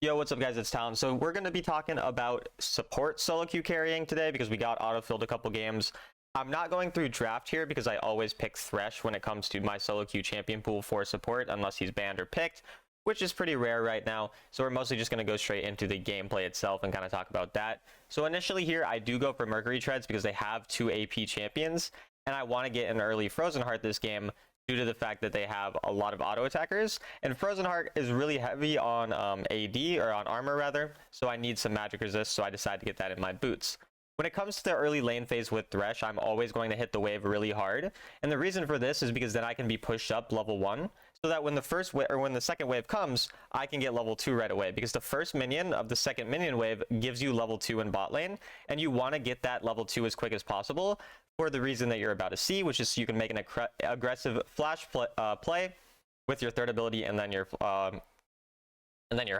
Yo, what's up guys, it's Talon. So we're going to be talking about support solo queue carrying today because we got autofilled a couple games. I'm not going through draft here because I always pick Thresh when it comes to my solo queue champion pool for support unless he's banned or picked, which is pretty rare right now. So we're mostly just going to go straight into the gameplay itself and kind of talk about that. So initially here, I do go for Mercury Treads because they have 2 AP champions, and I want to get an early Frozen Heart this game due to the fact that they have a lot of auto attackers, and Frozen Heart is really heavy on AD, or on armor rather, so I need some magic resist, so I decided to get that in my boots. When it comes to the early lane phase with Thresh, I'm always going to hit the wave really hard, and the reason for this is because then I can be pushed up level 1, so that when the second wave comes, I can get level 2 right away, because the first minion of the second minion wave gives you level 2 in bot lane, and you want to get that level 2 as quick as possible, for the reason that you're about to see, which is so you can make an aggressive flash play with your third ability and then your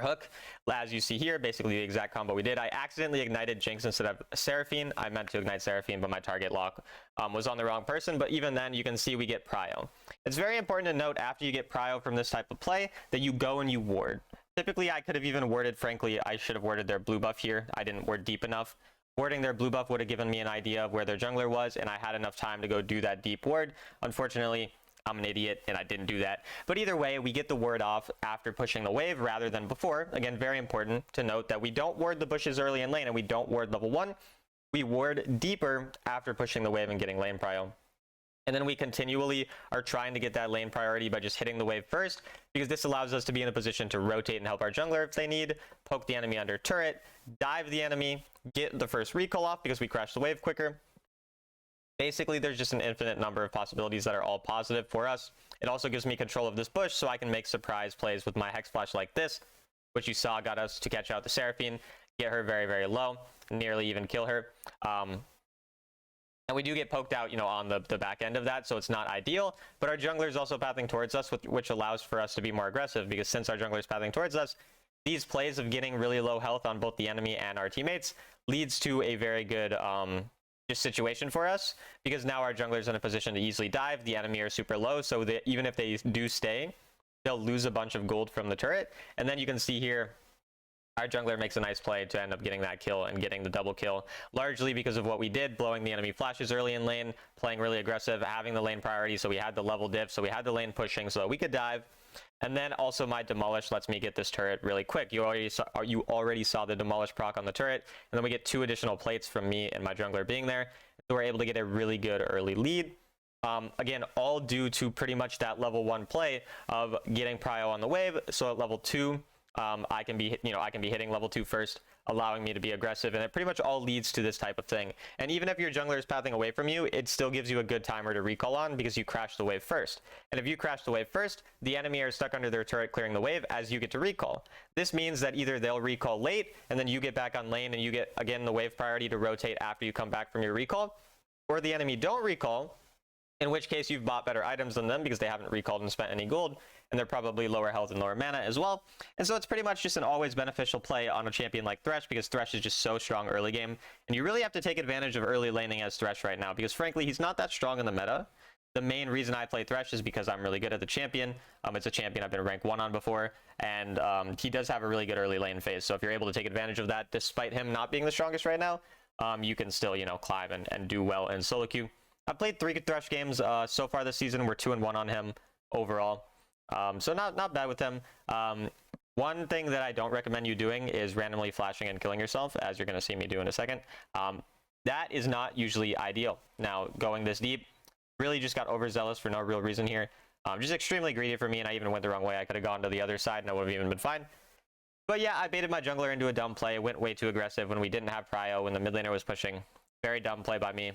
hook. As you see here, basically the exact combo we did. I accidentally ignited Jinx instead of Seraphine. I meant to ignite Seraphine, but my target lock was on the wrong person. But even then, you can see we get Prio. It's very important to note after you get Prio from this type of play that you go and you ward. Typically, I could have even warded, frankly, I should have warded their blue buff here. I didn't ward deep enough. Warding their blue buff would have given me an idea of where their jungler was, and I had enough time to go do that deep ward. Unfortunately, I'm an idiot, and I didn't do that. But either way, we get the ward off after pushing the wave rather than before. Again, very important to note that we don't ward the bushes early in lane, and we don't ward level 1. We ward deeper after pushing the wave and getting lane prio. And then we continually are trying to get that lane priority by just hitting the wave first, because this allows us to be in a position to rotate and help our jungler if they need, poke the enemy under turret, dive the enemy, get the first recall off because we crash the wave quicker. Basically, there's just an infinite number of possibilities that are all positive for us. It also gives me control of this bush, so I can make surprise plays with my Hex Flash like this, which you saw got us to catch out the Seraphine, get her very, very low, nearly even kill her. And we do get poked out, on the back end of that, so it's not ideal. But our jungler is also pathing towards us, which allows for us to be more aggressive, because since our jungler is pathing towards us, these plays of getting really low health on both the enemy and our teammates leads to a very good just situation for us, because now our jungler is in a position to easily dive. The enemy are super low, so that even if they do stay, they'll lose a bunch of gold from the turret. And then you can see here, our jungler makes a nice play to end up getting that kill and getting the double kill, largely because of what we did, blowing the enemy flashes early in lane, playing really aggressive, having the lane priority, so we had the level diff, so we had the lane pushing so that we could dive. And then also my Demolish lets me get this turret really quick. You already saw the Demolish proc on the turret, and then we get 2 additional plates from me and my jungler being there, so we're able to get a really good early lead. Again, all due to pretty much that level 1 play of getting prio on the wave, so at level 2, I can be hitting level 2 first, allowing me to be aggressive, and it pretty much all leads to this type of thing. And even if your jungler is pathing away from you, it still gives you a good timer to recall on because you crash the wave first. And if you crash the wave first, the enemy are stuck under their turret clearing the wave as you get to recall. This means that either they'll recall late and then you get back on lane and you get again the wave priority to rotate after you come back from your recall, or the enemy don't recall, in which case you've bought better items than them because they haven't recalled and spent any gold, and they're probably lower health and lower mana as well. And so it's pretty much just an always beneficial play on a champion like Thresh, because Thresh is just so strong early game, and you really have to take advantage of early laning as Thresh right now, because frankly he's not that strong in the meta. The main reason I play Thresh is because I'm really good at the champion. It's a champion I've been rank 1 on before, and he does have a really good early lane phase, so if you're able to take advantage of that despite him not being the strongest right now, you can still climb and do well in solo queue. I've played 3 Thresh games so far this season. We're 2-1 on him overall. So not bad with him. One thing that I don't recommend you doing is randomly flashing and killing yourself, as you're going to see me do in a second. That is not usually ideal. Now, going this deep, really just got overzealous for no real reason here. Just extremely greedy for me, and I even went the wrong way. I could have gone to the other side, and I would have even been fine. But yeah, I baited my jungler into a dumb play. Went way too aggressive when we didn't have prio, when the mid laner was pushing. Very dumb play by me.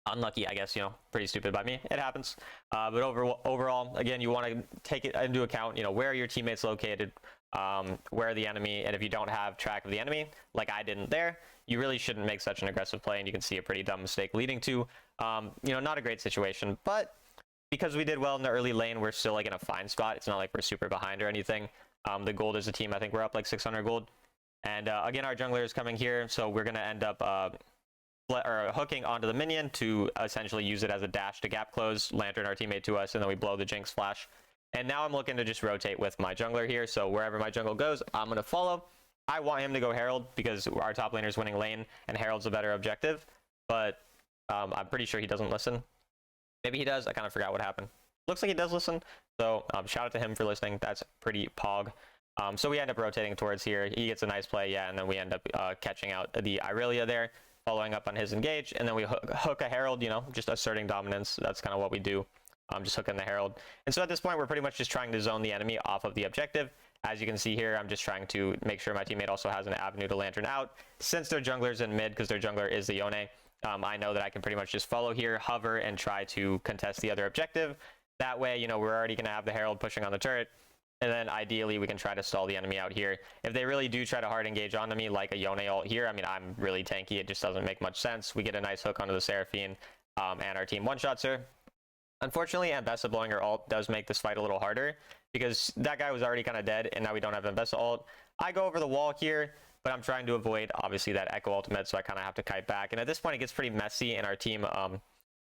Unlucky, I guess, pretty stupid by me. It happens. But overall, again, you want to take it into account, where are your teammates located, where are the enemy, and if you don't have track of the enemy, like I didn't there, you really shouldn't make such an aggressive play, and you can see a pretty dumb mistake leading to, not a great situation. But because we did well in the early lane, we're still in a fine spot. It's not like we're super behind or anything. The gold as a team, I think we're up like 600 gold. And again, our jungler is coming here, so we're going to end up hooking onto the minion to essentially use it as a dash to gap close, lantern our teammate to us, and then we blow the Jinx flash And now I'm looking to just rotate with my jungler here. So wherever my jungle goes, I'm going to follow. I want him to go Herald because our top laner is winning lane and Herald's a better objective. But I'm pretty sure he doesn't listen. Maybe he does. I kind of forgot what happened. Looks like he does listen. So shout out to him for listening. That's pretty pog. So we end up rotating towards here. He gets a nice play, yeah, and then we end up catching out the Irelia there, following up on his engage, and then we hook a Herald, you know, just asserting dominance. That's kind of what we do, just hooking the Herald. And so at this point, we're pretty much just trying to zone the enemy off of the objective. As you can see here, I'm just trying to make sure my teammate also has an avenue to lantern out. Since their jungler's in mid, because their jungler is the Yone, I know that I can pretty much just follow here, hover, and try to contest the other objective. That way, you know, we're already going to have the Herald pushing on the turret. And then ideally, we can try to stall the enemy out here. If they really do try to hard engage onto me, like a Yone ult here, I mean, I'm really tanky. It just doesn't make much sense. We get a nice hook onto the Seraphine, and our team one-shots her. Unfortunately, Ambessa blowing her ult does make this fight a little harder, because that guy was already kind of dead, and now we don't have Ambessa ult. I go over the wall here, but I'm trying to avoid, obviously, that Echo ultimate, so I kind of have to kite back. And at this point, it gets pretty messy, and our team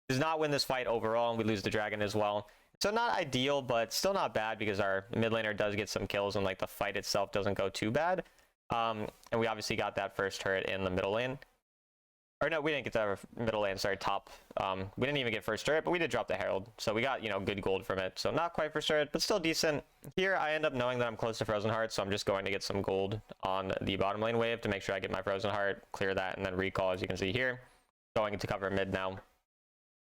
does not win this fight overall, and we lose the dragon as well. So not ideal, but still not bad because our mid laner does get some kills and like the fight itself doesn't go too bad. And we obviously got that first turret in the middle lane. Or no, we didn't get that middle lane, sorry, top. We didn't even get first turret, but we did drop the Herald. So we got, you know, good gold from it. So not quite first turret, but still decent. Here, I end up knowing that I'm close to Frozen Heart, so I'm just going to get some gold on the bottom lane wave to make sure I get my Frozen Heart, clear that, and then recall, as you can see here. Going to cover mid now.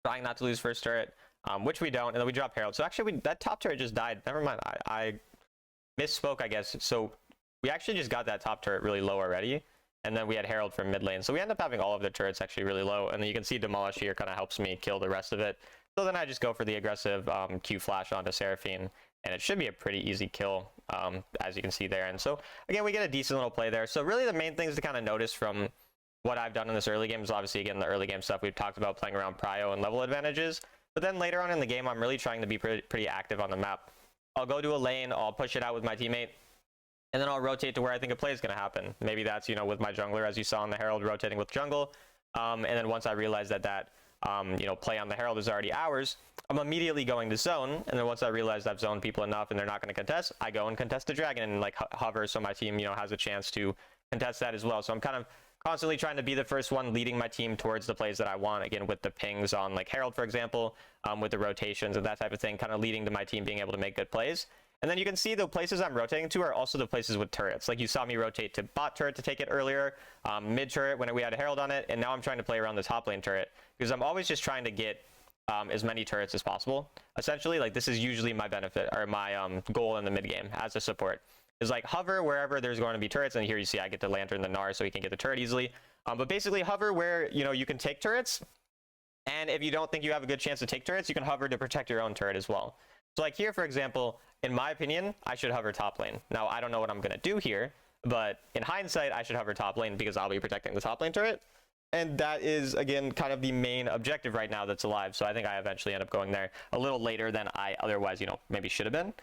Trying not to lose first turret. Which we don't, and then we drop Herald. So actually, that top turret just died. Never mind, I misspoke, I guess. So we actually just got that top turret really low already, and then we had Herald from mid lane. So we end up having all of the turrets actually really low, and then you can see Demolish here kind of helps me kill the rest of it. So then I just go for the aggressive Q flash onto Seraphine, and it should be a pretty easy kill, as you can see there. And so, again, we get a decent little play there. So really the main things to kind of notice from what I've done in this early game is obviously, again, the early game stuff we've talked about, playing around prio and level advantages. But then later on in the game, I'm really trying to be pretty active on the map. I'll go to a lane, I'll push it out with my teammate, and then I'll rotate to where I think a play is going to happen. Maybe that's, you know, with my jungler, as you saw in the Herald, rotating with jungle. And then once I realize that you know, play on the Herald is already ours, I'm immediately going to zone. And then once I realize I've zoned people enough and they're not going to contest, I go and contest the dragon and like hover so my team, you know, has a chance to contest that as well. So I'm kind of constantly trying to be the first one leading my team towards the plays that I want, again, with the pings on like Herald, for example, with the rotations and that type of thing, kind of leading to my team being able to make good plays. And then you can see the places I'm rotating to are also the places with turrets. Like you saw me rotate to bot turret to take it earlier, mid turret when we had a Herald on it, and now I'm trying to play around the top lane turret because I'm always just trying to get as many turrets as possible. Essentially, like this is usually my benefit or my goal in the mid game as a support. Is like hover wherever there's going to be turrets, and here you see I get to lantern the Gnar so he can get the turret easily. But basically hover where, you know, you can take turrets, and if you don't think you have a good chance to take turrets, you can hover to protect your own turret as well. So like here, for example, in my opinion, I should hover top lane. Now, I don't know what I'm going to do here, but in hindsight, I should hover top lane because I'll be protecting the top lane turret. And that is, again, kind of the main objective right now that's alive. So I think I eventually end up going there a little later than I otherwise, you know, maybe should have been.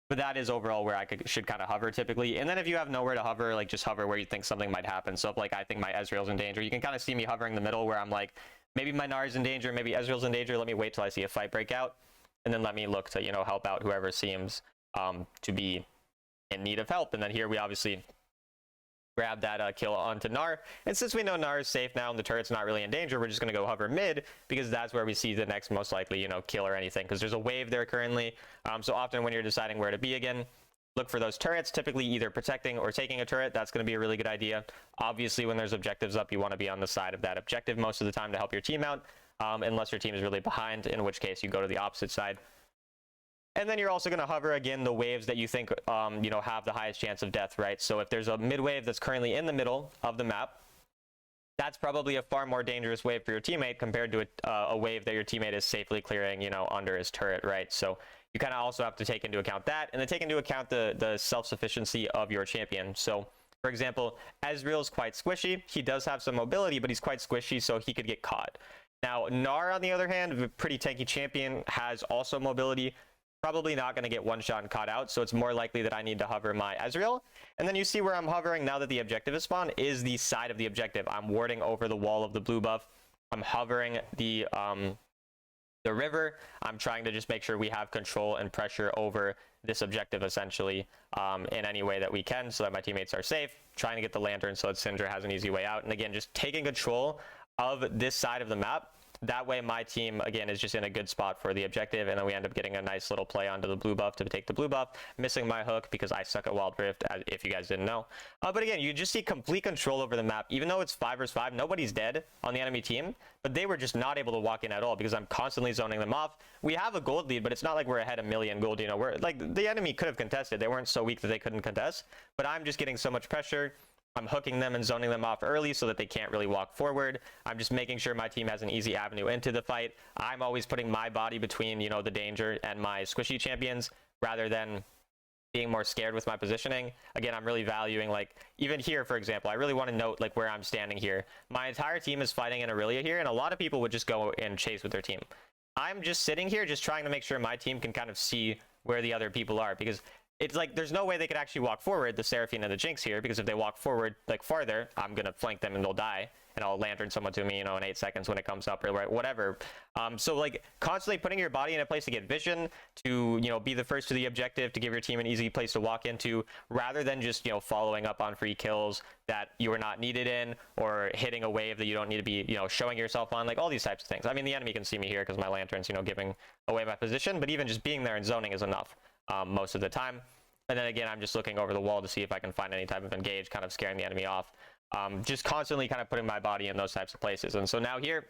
But that is overall where I should kind of hover typically. And then if you have nowhere to hover, like just hover where you think something might happen. So if like I think my Ezreal's in danger, you can kind of see me hovering in the middle where I'm like, maybe my Gnar's in danger, maybe Ezreal's in danger. Let me wait till I see a fight break out. And then let me look to, you know, help out whoever seems to be in need of help. And then here we obviously grab that kill onto Gnar. And since we know Gnar is safe now and the turret's not really in danger, we're just going to go hover mid because that's where we see the next most likely, you know, kill or anything, because there's a wave there currently. So often when you're deciding where to be again, look for those turrets, typically either protecting or taking a turret. That's going to be a really good idea. Obviously, when there's objectives up, you want to be on the side of that objective most of the time to help your team out, unless your team is really behind, in which case you go to the opposite side. And then you're also going to hover, again, the waves that you think, you know, have the highest chance of death, right? So if there's a mid wave that's currently in the middle of the map, that's probably a far more dangerous wave for your teammate compared to a wave that your teammate is safely clearing, you know, under his turret, right? So you kind of also have to take into account that, and then take into account the self-sufficiency of your champion. So, for example, Ezreal's quite squishy. He does have some mobility, but he's quite squishy, so he could get caught. Now, Gnar, on the other hand, a pretty tanky champion, has also mobility. Probably not going to get one shot and caught out, so it's more likely that I need to hover my Ezreal. And then you see where I'm hovering now that the objective is spawned is the side of the objective. I'm warding over the wall of the blue buff. I'm hovering the the river. I'm trying to just make sure we have control and pressure over this objective essentially in any way that we can so that my teammates are safe. Trying to get the lantern so that Syndra has an easy way out. And again, just taking control of this side of the map. That way my team, again, is just in a good spot for the objective, and then we end up getting a nice little play onto the blue buff to take the blue buff, missing my hook because I suck at Wild Rift, if you guys didn't know. But again, you just see complete control over the map. Even though it's 5 versus 5, nobody's dead on the enemy team, but they were just not able to walk in at all because I'm constantly zoning them off. We have a gold lead, but it's not like we're ahead a million gold, you know. We're like, the enemy could have contested. They weren't so weak that they couldn't contest, but I'm just getting so much pressure. I'm hooking them and zoning them off early so that they can't really walk forward. I'm just making sure my team has an easy avenue into the fight. I'm always putting my body between, you know, the danger and my squishy champions rather than being more scared with my positioning. Again, I'm really valuing, like, even here, for example, I really want to note, like, where I'm standing here. My entire team is fighting in Aurelia here, and a lot of people would just go and chase with their team. I'm just sitting here just trying to make sure my team can kind of see where the other people are, because it's like there's no way they could actually walk forward, the Seraphine and the Jinx here, because if they walk forward like farther, I'm gonna flank them and they'll die, and I'll lantern someone to me, you know, in 8 seconds when it comes up or whatever. So like constantly putting your body in a place to get vision, to, you know, be the first to the objective, to give your team an easy place to walk into, rather than just, you know, following up on free kills that you are not needed in, or hitting a wave that you don't need to be, you know, showing yourself on, like all these types of things. I mean, the enemy can see me here because my lantern's, you know, giving away my position, but even just being there and zoning is enough most of the time. And then again, I'm just looking over the wall to see if I can find any type of engage, kind of scaring the enemy off. Just constantly kind of putting my body in those types of places. And so now here,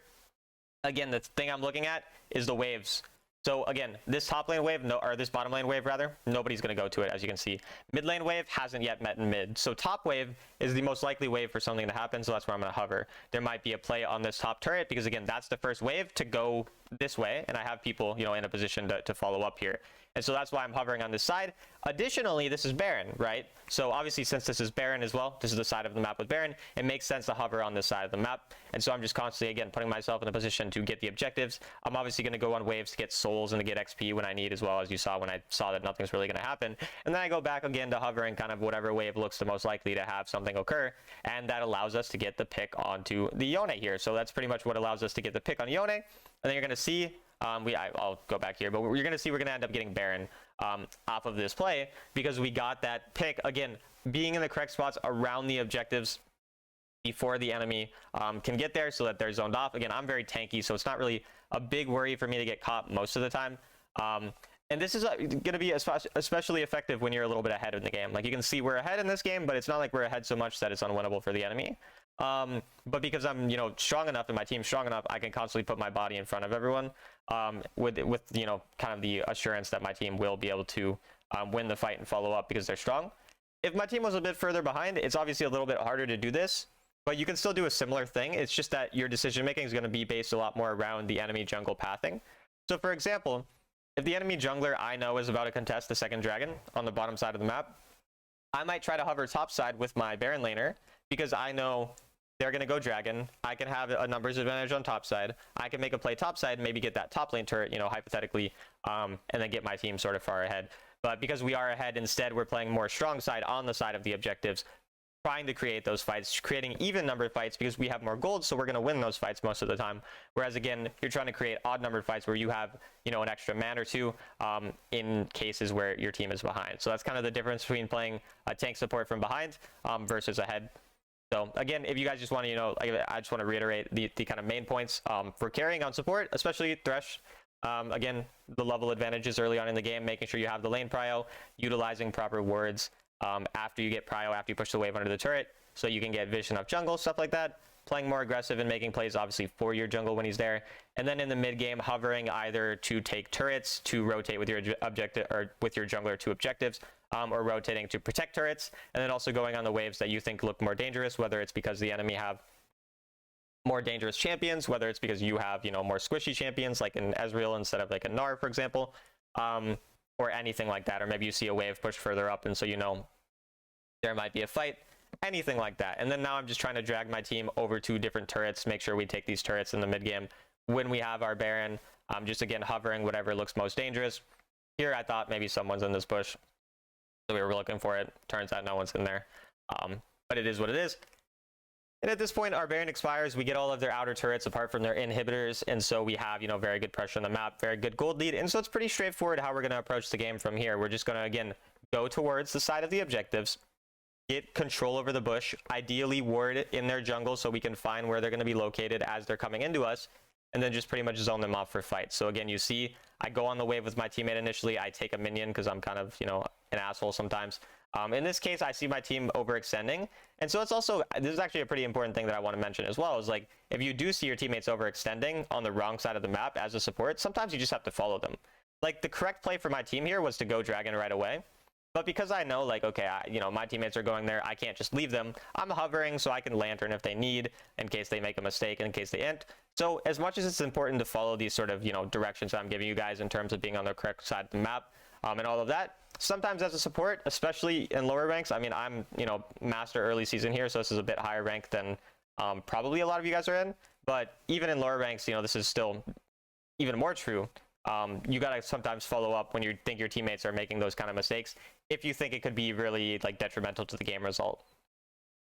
again, the thing I'm looking at is the waves. So again, this top lane wave, or this bottom lane wave rather, nobody's going to go to it, as you can see. Mid lane wave hasn't yet met in mid. So top wave is the most likely wave for something to happen, so that's where I'm going to hover. There might be a play on this top turret, because again, that's the first wave to go this way, and I have people, you know, in a position to follow up here. And so that's why I'm hovering on this side. Additionally, this is Baron, right? So obviously, since this is Baron as well, this is the side of the map with Baron, it makes sense to hover on this side of the map. And so I'm just constantly, again, putting myself in a position to get the objectives. I'm obviously going to go on waves to get souls and to get XP when I need, as well, as you saw when I saw that nothing's really going to happen. And then I go back again to hovering kind of whatever wave looks the most likely to have something occur. And that allows us to get the pick onto the Yone here. So that's pretty much what allows us to get the pick on Yone. And then you're going to see, I'll go back here, but you're going to see we're going to end up getting Baron off of this play, because we got that pick, again, being in the correct spots around the objectives before the enemy can get there, so that they're zoned off. Again, I'm very tanky, so it's not really a big worry for me to get caught most of the time. And this is going to be especially effective when you're a little bit ahead in the game. Like, you can see we're ahead in this game, but it's not like we're ahead so much that it's unwinnable for the enemy. But because I'm, you know, strong enough and my team's strong enough, I can constantly put my body in front of everyone with you know, kind of the assurance that my team will be able to win the fight and follow up because they're strong. If my team was a bit further behind, it's obviously a little bit harder to do this, but you can still do a similar thing. It's just that your decision making is going to be based a lot more around the enemy jungle pathing. So for example, if the enemy jungler I know is about to contest the second dragon on the bottom side of the map, I might try to hover top side with my Baron laner, because I know they're going to go dragon. I can have a numbers advantage on top side. I can make a play top side, maybe get that top lane turret, you know, hypothetically, and then get my team sort of far ahead. But because we are ahead, instead we're playing more strong side on the side of the objectives, trying to create those fights, creating even numbered fights, because we have more gold, so we're going to win those fights most of the time. Whereas again, you're trying to create odd numbered fights where you have, you know, an extra man or two in cases where your team is behind. So that's kind of the difference between playing a tank support from behind versus ahead. So again, if you guys just want to, you know, I just want to reiterate the kind of main points for carrying on support, especially Thresh. Again, the level advantages early on in the game, making sure you have the lane prio, utilizing proper wards after you get prio, after you push the wave under the turret, so you can get vision of jungle, stuff like that. Playing more aggressive and making plays, obviously, for your jungle when he's there. And then in the mid game, hovering either to take turrets, to rotate with your objective, or with your jungler to objectives, or rotating to protect turrets. And then also going on the waves that you think look more dangerous, whether it's because the enemy have more dangerous champions, whether it's because you have, you know, more squishy champions, like an Ezreal instead of like a Gnar, for example, or anything like that. Or maybe you see a wave push further up, and so you know there might be a fight. Anything like that. And then now I'm just trying to drag my team over to different turrets, make sure we take these turrets in the mid game when we have our Baron. Just again hovering whatever looks most dangerous. Here I thought maybe someone's in this bush, so we were looking for it. Turns out no one's in there, but it is what it is. And at this point, our Baron expires. We get all of their outer turrets apart from their inhibitors. And so we have, you know, very good pressure on the map, very good gold lead. And so it's pretty straightforward how we're going to approach the game from here. We're just going to, again, go towards the side of the objectives, get control over the bush, ideally ward in their jungle so we can find where they're going to be located as they're coming into us, and then just pretty much zone them off for fights. So again, you see, I go on the wave with my teammate initially. I take a minion because I'm kind of, you know, an asshole sometimes. In this case, I see my team overextending. And so it's also, this is actually a pretty important thing that I want to mention as well, is like, if you do see your teammates overextending on the wrong side of the map as a support, sometimes you just have to follow them. Like, the correct play for my team here was to go dragon right away. But because I know, like, okay, you know, my teammates are going there, I can't just leave them. I'm hovering so I can lantern if they need, in case they make a mistake, in case they int. So as much as it's important to follow these sort of, you know, directions that I'm giving you guys in terms of being on the correct side of the map, and all of that, sometimes as a support, especially in lower ranks, I mean, I'm, you know, master early season here, so this is a bit higher rank than probably a lot of you guys are in. But even in lower ranks, you know, this is still even more true. You gotta sometimes follow up when you think your teammates are making those kind of mistakes, if you think it could be really like detrimental to the game result.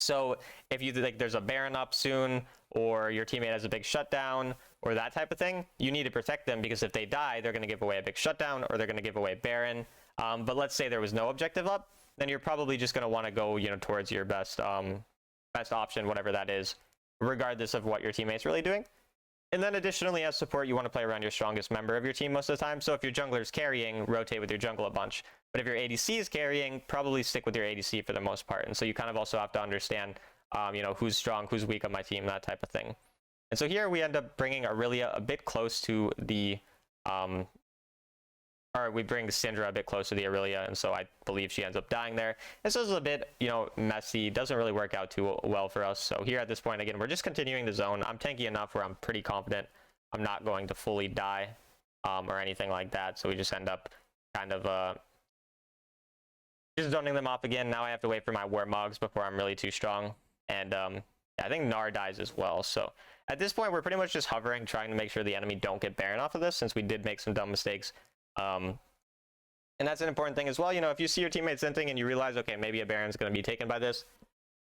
So if you think there's a Baron up soon, or your teammate has a big shutdown, or that type of thing, you need to protect them, because if they die, they're going to give away a big shutdown, or they're going to give away Baron. But let's say there was no objective up, then you're probably just going to want to go, you know, towards your best option, whatever that is, regardless of what your teammate's really doing. And then additionally, as support, you want to play around your strongest member of your team most of the time. So if your jungler's carrying, rotate with your jungle a bunch. But if your ADC is carrying, probably stick with your ADC for the most part. And so you kind of also have to understand, you know, who's strong, who's weak on my team, that type of thing. And so here we end up bringing Aurelia a bit close to the, or we bring Syndra a bit close to the Aurelia, and so I believe she ends up dying there. This is a bit, you know, messy, doesn't really work out too well for us. So here at this point, again, we're just continuing the zone. I'm tanky enough where I'm pretty confident I'm not going to fully die or anything like that. So we just end up kind of just zoning them off again. Now I have to wait for my Warmogs before I'm really too strong. And I think Gnar dies as well. So at this point, we're pretty much just hovering, trying to make sure the enemy don't get Baron off of this, since we did make some dumb mistakes. And that's an important thing as well. You know, if you see your teammates inting and you realize, okay, maybe a Baron's going to be taken by this,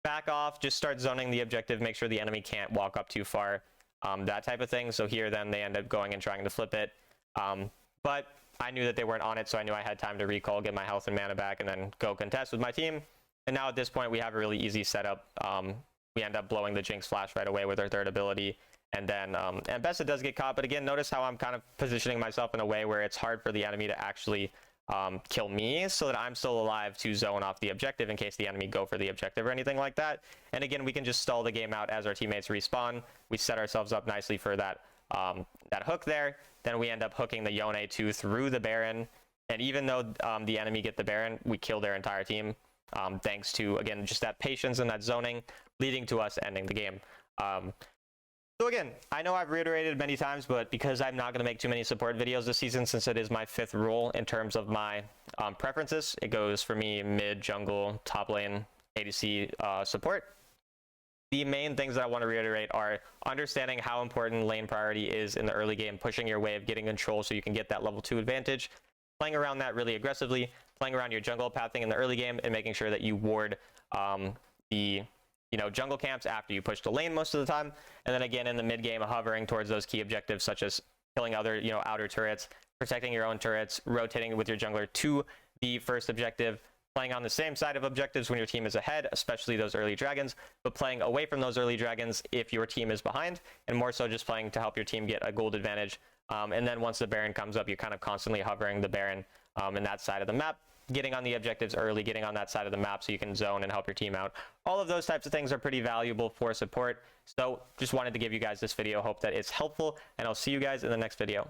back off, just start zoning the objective, make sure the enemy can't walk up too far, that type of thing. So here, then they end up going and trying to flip it. But I knew that they weren't on it, so I knew I had time to recall, get my health and mana back, and then go contest with my team. And now at this point, we have a really easy setup. We end up blowing the Jinx Flash right away with our third ability. And then and Bessa does get caught, but again, notice how I'm kind of positioning myself in a way where it's hard for the enemy to actually kill me, so that I'm still alive to zone off the objective in case the enemy go for the objective or anything like that. And again, we can just stall the game out as our teammates respawn. We set ourselves up nicely for that that hook there. Then we end up hooking the Yone 2 through the Baron. And even though the enemy get the Baron, we kill their entire team, thanks to, again, just that patience and that zoning, leading to us ending the game. So again, I know I've reiterated many times, but because I'm not going to make too many support videos this season, since it is my 5th rule in terms of my preferences, it goes for me mid, jungle, top lane, ADC support. The main things that I want to reiterate are understanding how important lane priority is in the early game, pushing your wave, getting control so you can get that level 2 advantage, playing around that really aggressively, playing around your jungle pathing in the early game, and making sure that you ward the jungle camps after you push the lane most of the time. And then again, in the mid game, hovering towards those key objectives, such as killing other, outer turrets, protecting your own turrets, rotating with your jungler to the first objective, playing on the same side of objectives when your team is ahead, especially those early dragons, but playing away from those early dragons if your team is behind, and more so just playing to help your team get a gold advantage. And then once the Baron comes up, you're kind of constantly hovering the Baron in that side of the map, getting on the objectives early, getting on that side of the map so you can zone and help your team out. All of those types of things are pretty valuable for support. So just wanted to give you guys this video. Hope that it's helpful, and I'll see you guys in the next video.